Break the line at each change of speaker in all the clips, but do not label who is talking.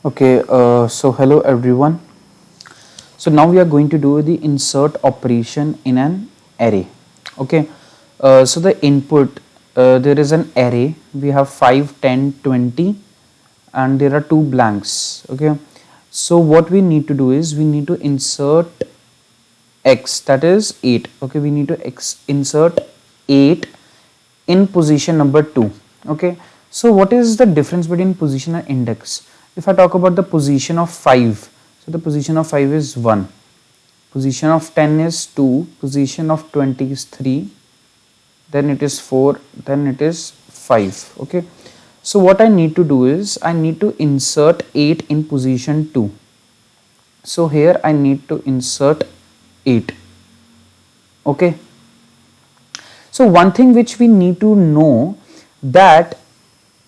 Okay, so hello everyone. So now we are going to do the insert operation in an array. Okay, so the input, there is an array. We have 5, 10, 20, and there are two blanks. Okay, so what we need to do is we need to insert x, that is 8. Okay, we need to insert 8 in position number 2. Okay, so what is the difference between position and index? If I talk about the position of 5, so the position of 5 is 1, position of 10 is 2, position of 20 is 3, then it is 4, then it is 5. Okay, so what I need to do is I need to insert 8 in position 2. So here I need to insert 8. Okay, so one thing which we need to know, that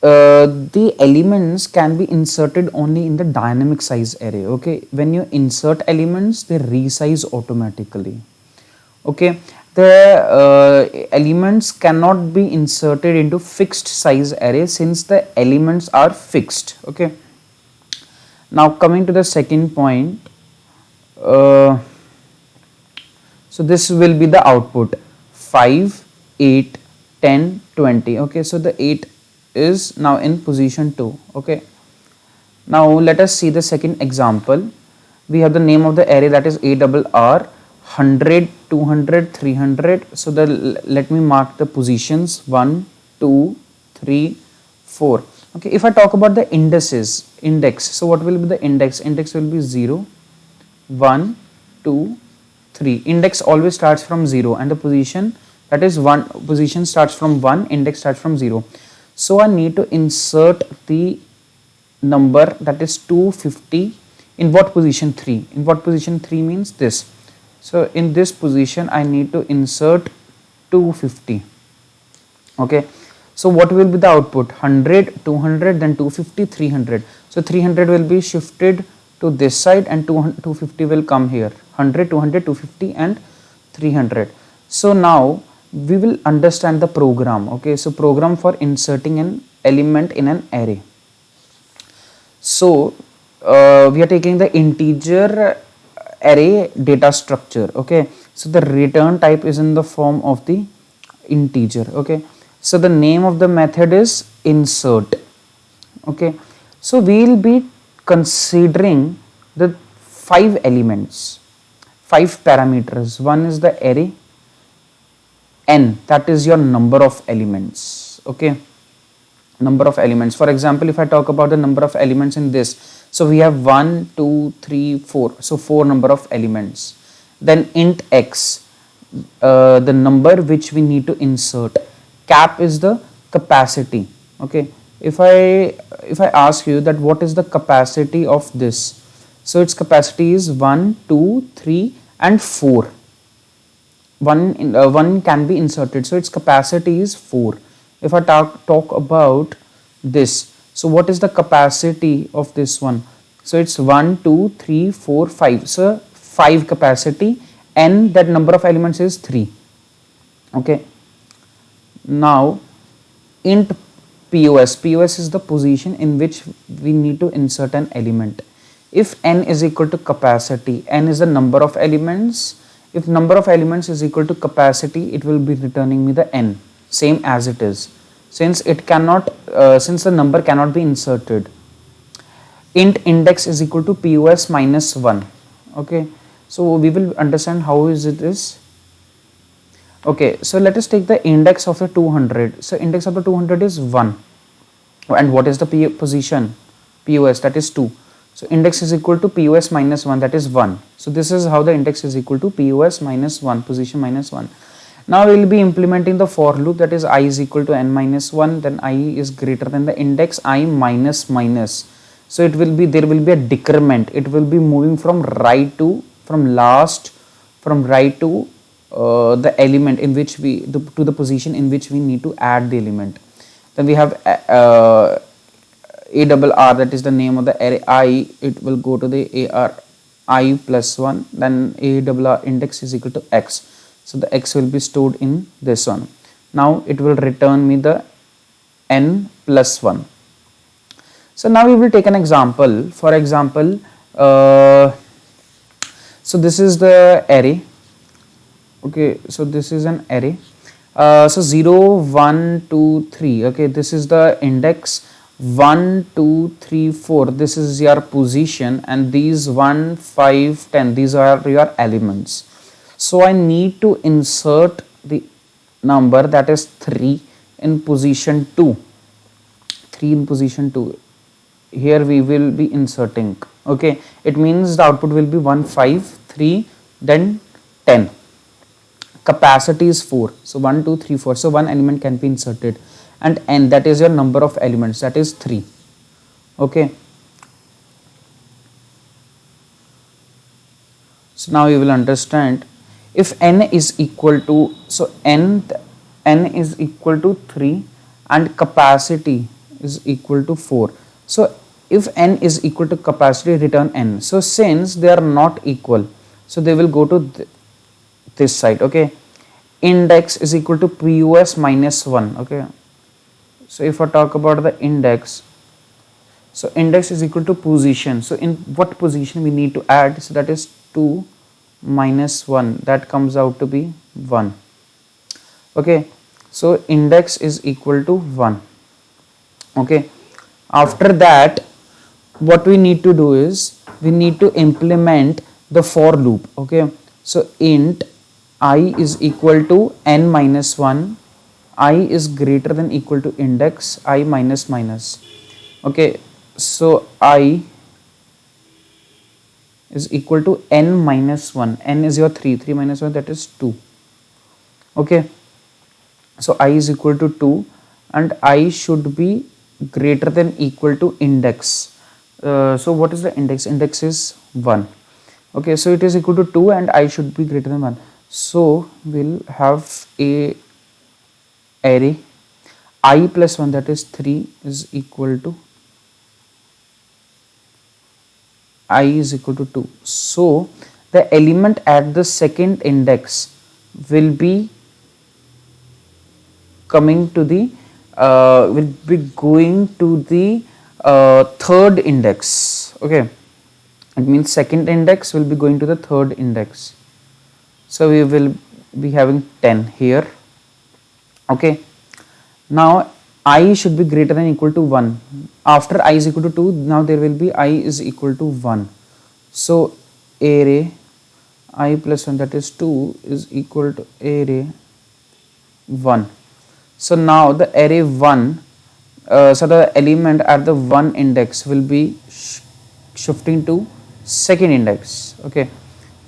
the elements can be inserted only in the dynamic size array. Okay, when you insert elements, they resize automatically. Okay, the elements cannot be inserted into fixed size array since the elements are fixed. Okay, now coming to the second point, uh, so this will be the output: 5, 8, 10, 20. Okay, so the 8 is now in position 2. Okay, now let us see the second example. We have the name of the array, that is ARR, 100, 200, 300. So let me mark the positions: 1, 2, 3, 4. Okay, if I talk about the index, so what will be the index? Index will be 0, 1, 2, 3. Index always starts from 0, and the position, that is 1, position starts from 1, index starts from 0. So I need to insert the number, that is 250, in what position? 3. In what position? 3 means this. So in this position I need to insert 250. Okay, so what will be the output? 100, 200, then 250, 300. So 300 will be shifted to this side and 250 will come here. 100, 200, 250 and 300. So now we will understand the program. Okay, so program for inserting an element in an array. So we are taking the integer array data structure. Okay, so the return type is in the form of the integer. Okay, so the name of the method is insert. Okay, so we will be considering the 5 elements, 5 parameters. One is the array n, that is your number of elements. Okay, number of elements. For example, if I talk about the number of elements in this, so we have 1, 2, 3, 4. So 4 number of elements. Then int x, the number which we need to insert. Cap is the capacity. Okay, if I ask you that what is the capacity of this, so its capacity is 1, 2, 3 and 4. One can be inserted, so its capacity is 4. If I talk about this, so what is the capacity of this one? So it's 1, 2, 3, 4, 5. So 5 capacity, and that number of elements is 3. Okay, now int POS is the position in which we need to insert an element. If n is equal to capacity, n is the number of elements. If number of elements is equal to capacity, it will be returning me the n, same as it is, since it cannot, since the number cannot be inserted. Int index is equal to POS minus 1. Okay, so we will understand how is it is. Okay, so let us take the index of the 200. So index of the 200 is 1, and what is the position? POS, that is 2. So index is equal to POS minus 1, that is 1. So this is how the index is equal to POS minus 1, position minus 1. Now we will be implementing the for loop, that is I is equal to n minus 1, then I is greater than the index I minus minus. So it will be, there will be a decrement. It will be moving from right to, from right to the element in which we, to the position in which we need to add the element. Then we have ARR, that is the name of the array I. It will go to the AR I plus 1, then ARR index is equal to x. So the x will be stored in this one. Now it will return me the n plus 1. So now we will take an example. For example, so this is the array. Okay, so this is an array. So 0, 1, 2, 3. Okay, this is the index. 1, 2, 3, 4. This is your position, and these 1, 5, 10. These are your elements. So I need to insert the number that is 3 in position 2. 3 in position 2. Here we will be inserting. Okay, it means the output will be 1, 5, 3, then 10. Capacity is 4. So 1, 2, 3, 4. So one element can be inserted, and n, that is your number of elements, that is 3. Okay. So now you will understand, if n is equal to, so n is equal to 3 and capacity is equal to 4. So if n is equal to capacity, return n. So since they are not equal, so they will go to this side. Okay, index is equal to pus minus 1. Okay, so if I talk about the index, so index is equal to position. So in what position we need to add? So that is 2 minus 1, that comes out to be 1. Okay, so index is equal to 1. Okay, after that what we need to do is we need to implement the for loop. Okay, so int I is equal to n minus 1, I is greater than equal to index I minus minus. Okay, so I is equal to n minus 1, n is your 3, 3 minus 1, that is 2. Okay, so I is equal to 2 and I should be greater than equal to index. So what is the index? Index is 1. Okay, so it is equal to 2 and I should be greater than 1. So we'll have a array I plus 1, that is 3, is equal to I is equal to 2. So the element at the second index will be coming to the will be going to the third index. Okay, it means second index will be going to the third index. So we will be having 10 here. Okay, now I should be greater than equal to 1. After I is equal to 2, now there will be I is equal to 1. So array I plus 1, that is 2, is equal to array 1. So now the array 1, so the element at the 1 index will be shifting to second index. Okay,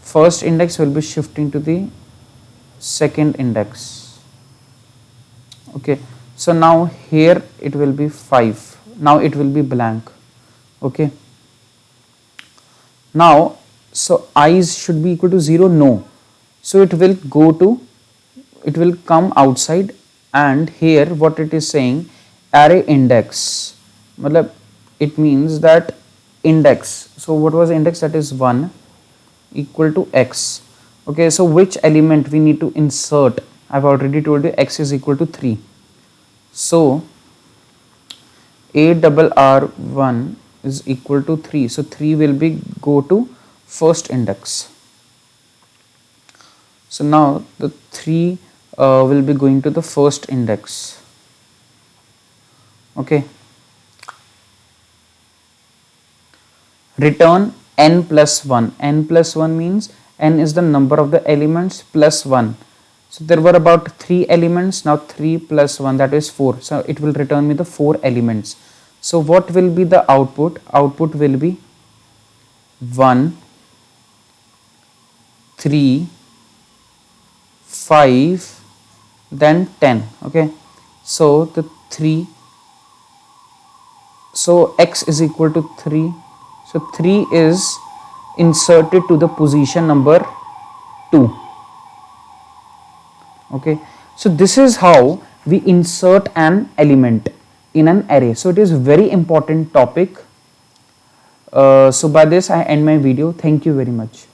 first index will be shifting to the second index. Okay, so now here it will be 5. Now it will be blank. Okay, now so I should be equal to 0. No, so it will go to, it will come outside, and here what it is saying, array index, it means that index, so what was index? That is 1 equal to x. Okay, so which element we need to insert? I've already told you x is equal to 3. So ARR1 is equal to 3. So 3 will be go to first index. So now the 3 will be going to the first index. Okay, return n plus 1. N plus 1 means n is the number of the elements plus 1. So there were about 3 elements, now 3 plus 1, that is 4. So it will return me the 4 elements. So what will be the output? Output will be 1, 3, 5, then 10. Okay, so the 3, so x is equal to 3. So 3 is inserted to the position number 2. Okay, so this is how we insert an element in an array. So it is very important topic. So by this I end my video. Thank you very much.